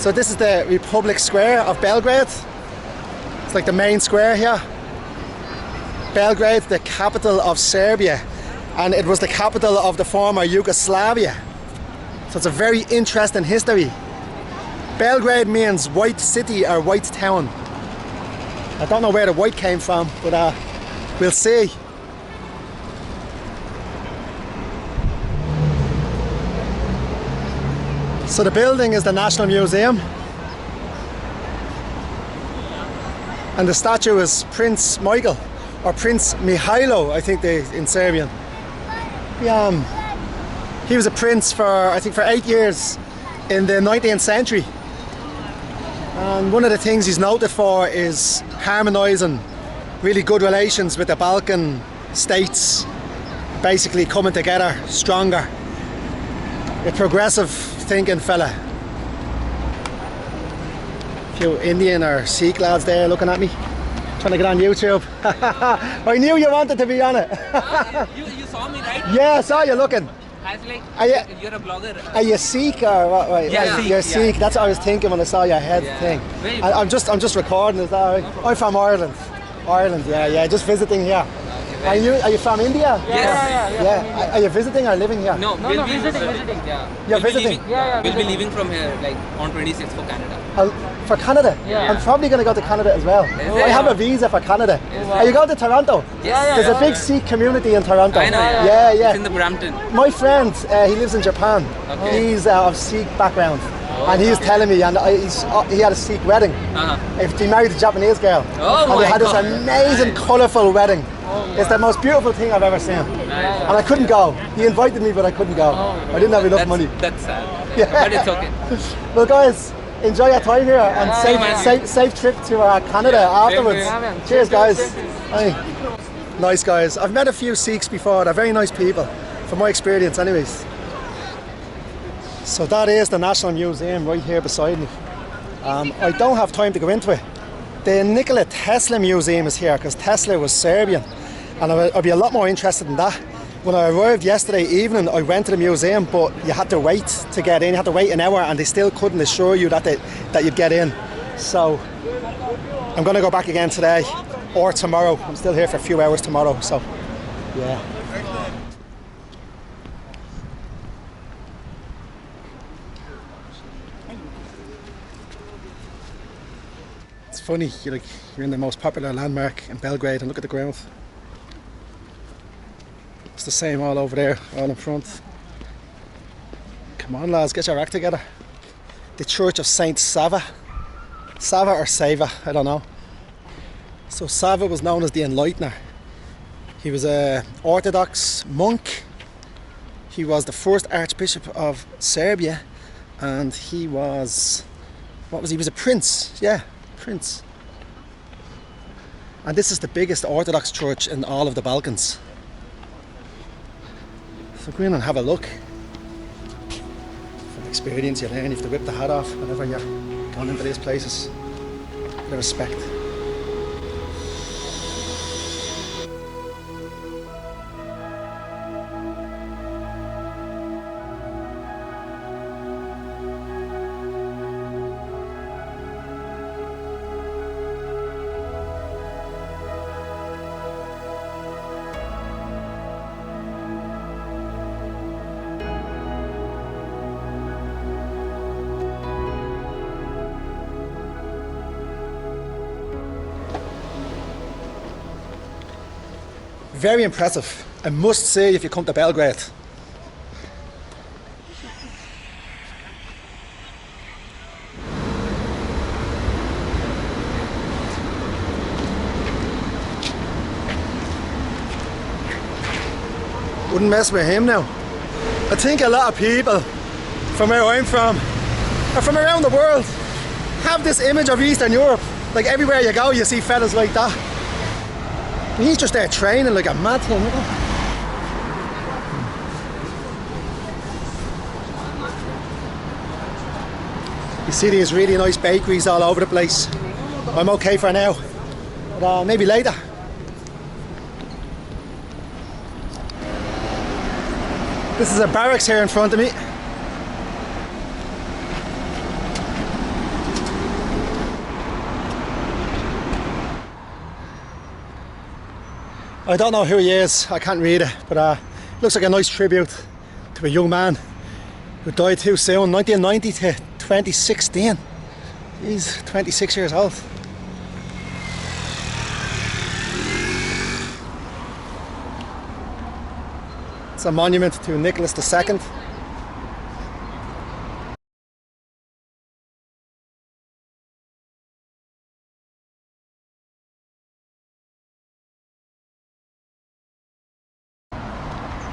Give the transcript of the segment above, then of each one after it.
So this is the Republic Square of Belgrade. It's like the main square here. Belgrade, the capital of Serbia, and it was the capital of the former Yugoslavia. So it's a very interesting history. Belgrade means white city or white town. I don't know where the white came from, but we'll see. So the building is the National Museum, and the statue is Prince Mihailo, or Prince Mihailo, I think in Serbian. He was a prince for, I think, for 8 years in the 19th century. And one of the things he's noted for is harmonising really good relations with the Balkan states, basically coming together stronger. A progressive thinking fella. A few Indian or Sikh lads there looking at me, trying to get on YouTube. I knew you wanted to be on it. You saw me, right? Yeah, I saw you looking. I was like, you're a blogger. Are you Sikh or what? Right, Yeah, Sikh, you're Sikh. That's what I was thinking when I saw your head thing. I'm just recording. Is that all right? I'm from Ireland. Ireland, yeah, just visiting here. Are you from India? Yeah. Are you visiting or living here? No, we'll be visiting. Yeah. You're visiting? We'll be leaving from here like on 26th for Canada. For Canada? Yeah. I'm probably going to go to Canada as well. I have a visa for Canada. Are you going to Toronto? Yes. There's a big Sikh community in Toronto. I know. Yeah. It's in the Brampton. My friend, he lives in Japan. Okay. He's of Sikh background. And he was telling me, and he had a Sikh wedding. He married a Japanese girl. Oh, and they had this God. amazing, colourful wedding. It's the most beautiful thing I've ever seen. Nice. And I couldn't go. He invited me, but I couldn't go. I didn't have enough money. That's sad. Yeah. But it's okay. Well, guys, enjoy your time here and safe trip to Canada afterwards. Cheers, guys. Hey. Nice guys. I've met a few Sikhs before. They're very nice people, from my experience, anyways. So that is the National Museum right here beside me. I don't have time to go into it. The Nikola Tesla Museum is here because Tesla was Serbian, and I'd be a lot more interested in that. When I arrived yesterday evening, I went to the museum, but you had to wait to get in. You had to wait an hour, and they still couldn't assure you that you'd get in. So I'm going to go back again today or tomorrow. I'm still here for a few hours tomorrow, so yeah. It's funny, you're in the most popular landmark in Belgrade, and look at the ground. It's the same all over there, all in front. Come on lads, get your act together. The Church of Saint Sava. Sava or Sava, I don't know. So Sava was known as the Enlightener. He was an Orthodox monk. He was the first Archbishop of Serbia, and he was, he was a prince, yeah. Prince. And this is the biggest Orthodox church in all of the Balkans. So go in and have a look. From experience you learn, you have to whip the hat off whenever you're going into these places. The respect. Very impressive. I must say, if you come to Belgrade. Wouldn't mess with him now. I think a lot of people from where I'm from, or from around the world, have this image of Eastern Europe. Like everywhere you go, you see fellas like that. He's just there training like a mad thing, isn't he? You see these really nice bakeries all over the place. I'm okay for now, but maybe later. This is a barracks here in front of me. I don't know who he is, I can't read it, but looks like a nice tribute to a young man who died too soon, 1990 to 2016. He's 26 years old. It's a monument to Nicholas II.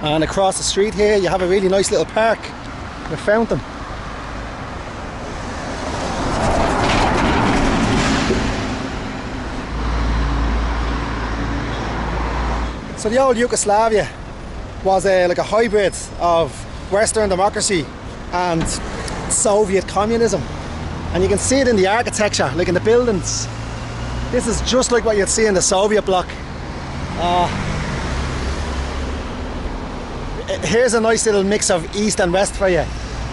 And across the street here you have a really nice little park, a fountain. So the old Yugoslavia was like a hybrid of Western democracy and Soviet communism. And you can see it in the architecture, like in the buildings. This is just like what you'd see in the Soviet bloc. Here's a nice little mix of east and west for you.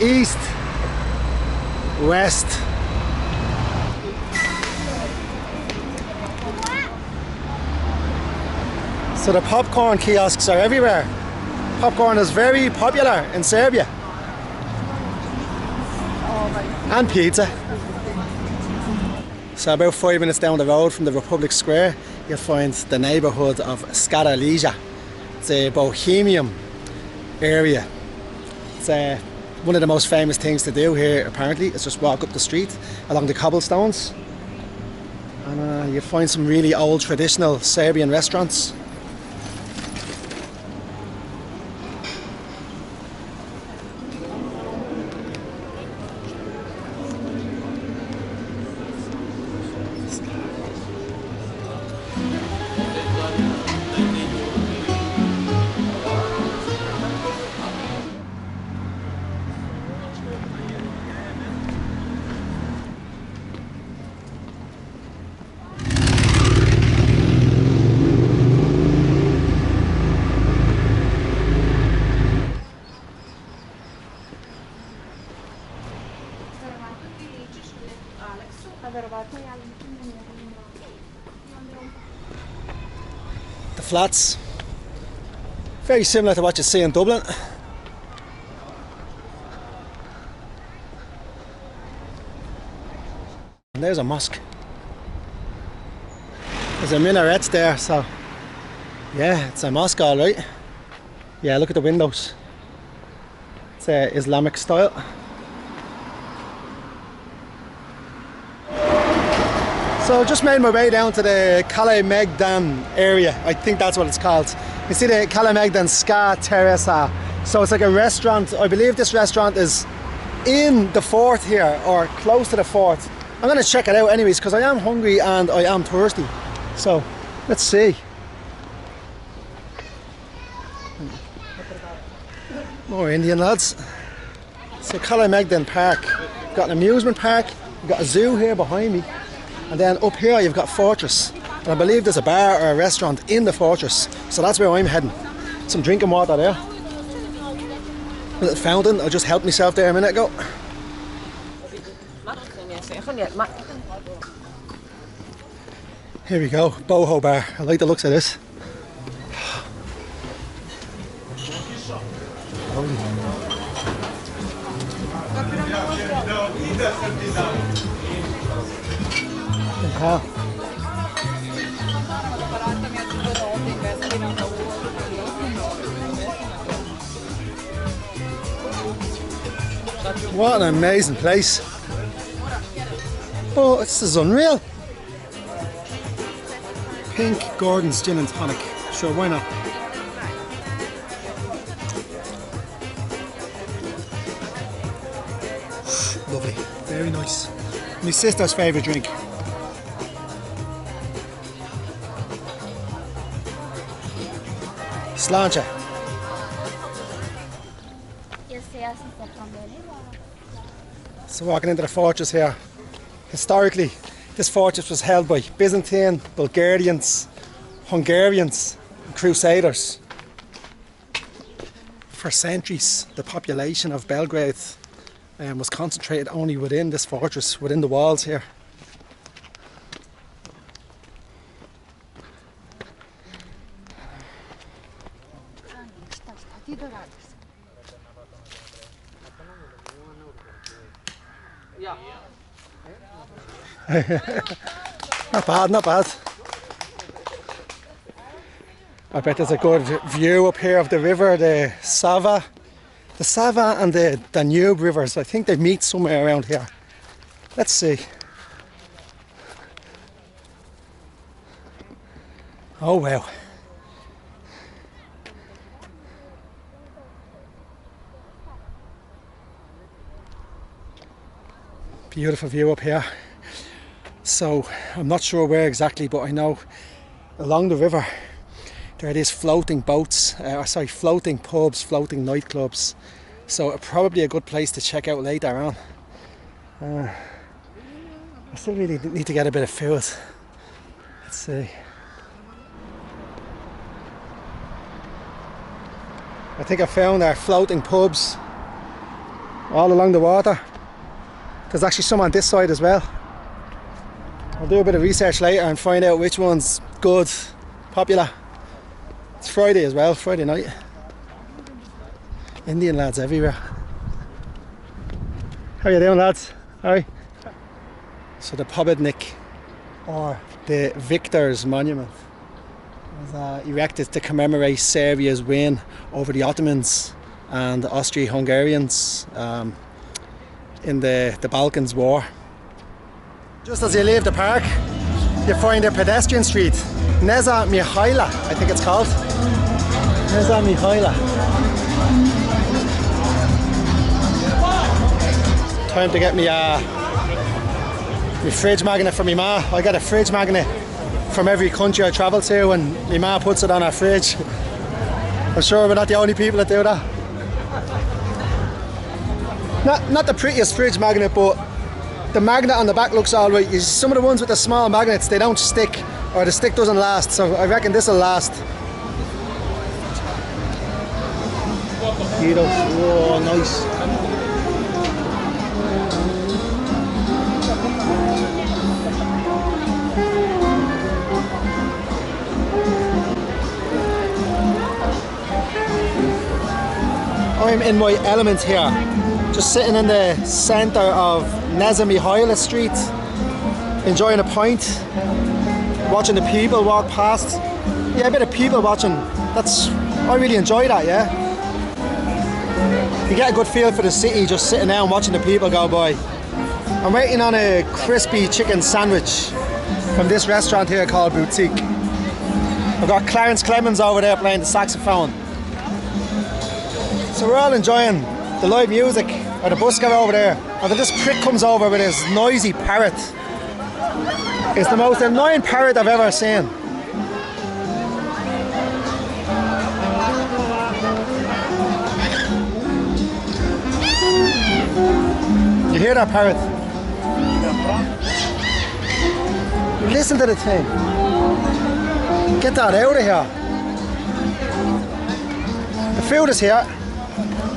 East, west. So the popcorn kiosks are everywhere. Popcorn is very popular in Serbia. And pizza. So about 5 minutes down the road from the Republic Square, you'll find the neighbourhood of Skadarlija. It's a bohemian area. It's one of the most famous things to do here apparently is just walk up the street along the cobblestones, and you'll find some really old traditional Serbian restaurants. The flats, very similar to what you see in Dublin. And there's a mosque. There's a minaret there, so yeah, it's a mosque all right. Yeah, look at the windows. It's Islamic style. So just made my way down to the Kalemagdan area. I think that's what it's called. You see the Kalemagdan Ska Teresa. So it's like a restaurant. I believe this restaurant is in the fort here, or close to the fort. I'm going to check it out anyways, because I am hungry and I am thirsty. So let's see. More Indian lads. So Kalemagden Park. You've got an amusement park. You've got a zoo here behind me. And then up here you've got Fortress. And I believe there's a bar or a restaurant in the Fortress. So that's where I'm heading. Some drinking water there. A little fountain. I just helped myself there a minute ago. Here we go. Boho bar. I like the looks of this. What an amazing place. Oh, this is unreal. Pink Gordon's Gin and Tonic. Sure, why not? Lovely, very nice. My sister's favourite drink. Sláinte. So walking into the fortress here. Historically, this fortress was held by Byzantine, Bulgarians, Hungarians, and Crusaders. For centuries, the population of Belgrade was concentrated only within this fortress, within the walls here. Not bad, not bad. I bet there's a good view up here of the river, the Sava. The Sava and the Danube rivers. I think they meet somewhere around here. Let's see. Oh wow. Beautiful view up here. So I'm not sure where exactly, but I know along the river there are these floating boats, floating pubs, floating nightclubs. So probably a good place to check out later on. I still really need to get a bit of food. Let's see. I think I found our floating pubs all along the water. There's actually some on this side as well. I'll do a bit of research later and find out which one's good, popular. It's Friday as well, Friday night. Indian lads everywhere. How you doing, lads? Hi. So the Pobednik, or the Victor's Monument, was erected to commemorate Serbia's win over the Ottomans and the Austro-Hungarians in the Balkans War. Just as you leave the park, you find a pedestrian street, Knez Mihaila, I think it's called. Knez Mihaila. Time to get me my fridge magnet for me ma. I get a fridge magnet from every country I travel to, and my ma puts it on her fridge. I'm sure we're not the only people that do that. Not the prettiest fridge magnet, but the magnet on the back looks alright. Some of the ones with the small magnets, they don't stick, or the stick doesn't last, so I reckon this will last. Oh, nice. I'm in my element here, just sitting in the centre of Knez Mihaila Street, enjoying a pint, watching the people walk past. Yeah, a bit of people watching. I really enjoy that, yeah. You get a good feel for the city just sitting there and watching the people go by. I'm waiting on a crispy chicken sandwich from this restaurant here called Boutique. I've got Clarence Clemens over there playing the saxophone. So we're all enjoying the live music, or the busker over there, and then this prick comes over with his noisy parrot. It's the most annoying parrot I've ever seen. You hear that parrot? Listen to the thing. Get that out of here. The food is here.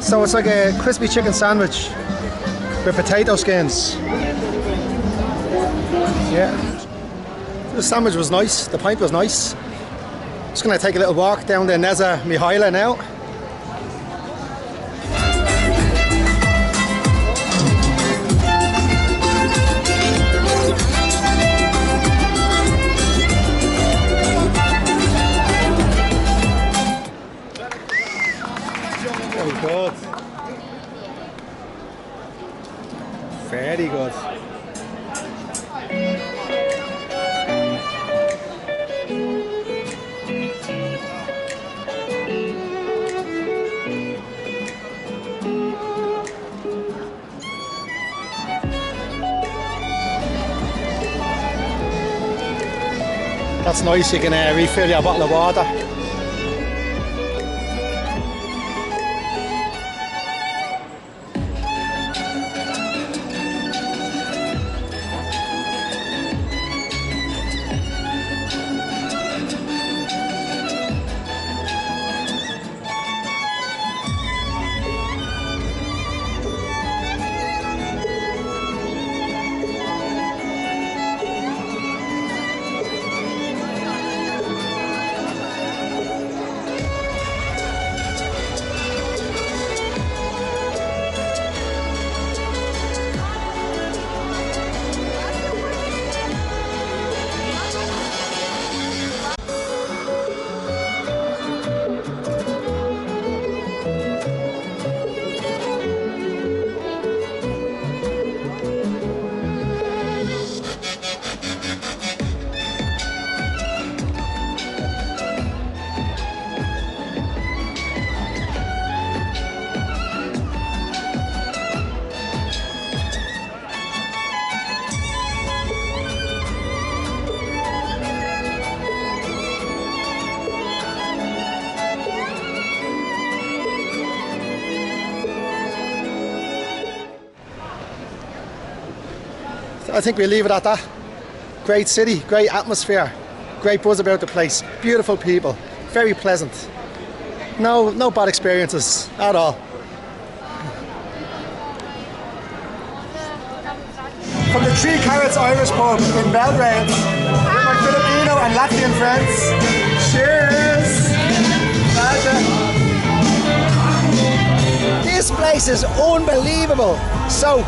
So it's like a crispy chicken sandwich with potato skins. Yeah. The sandwich was nice, the pint was nice. Just gonna take a little walk down the Knez Mihaila now. Good. Very good. That's nice, you can refill your bottle of water. I think we'll leave it at that. Great city, great atmosphere, great buzz about the place, beautiful people, very pleasant. No bad experiences at all. From the 3 Carrots Irish pub in Belgrade, with my Filipino and Latvian friends. Cheers! This place is unbelievable. So,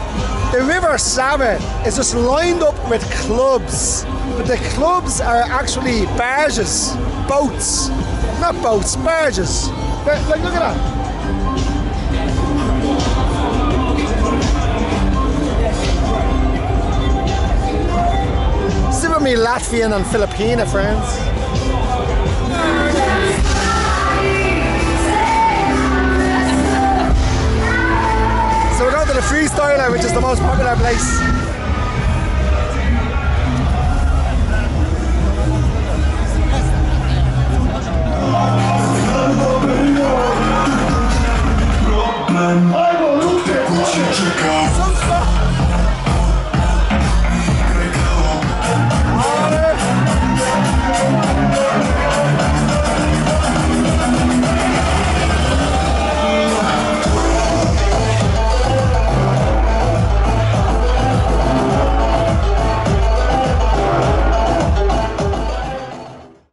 the River Sava is just lined up with clubs. But the clubs are actually barges, boats. Not boats, barges. Like, look at that. Still with me Latvian and Filipino friends. So we're going to the Freestyler, which is the most popular place.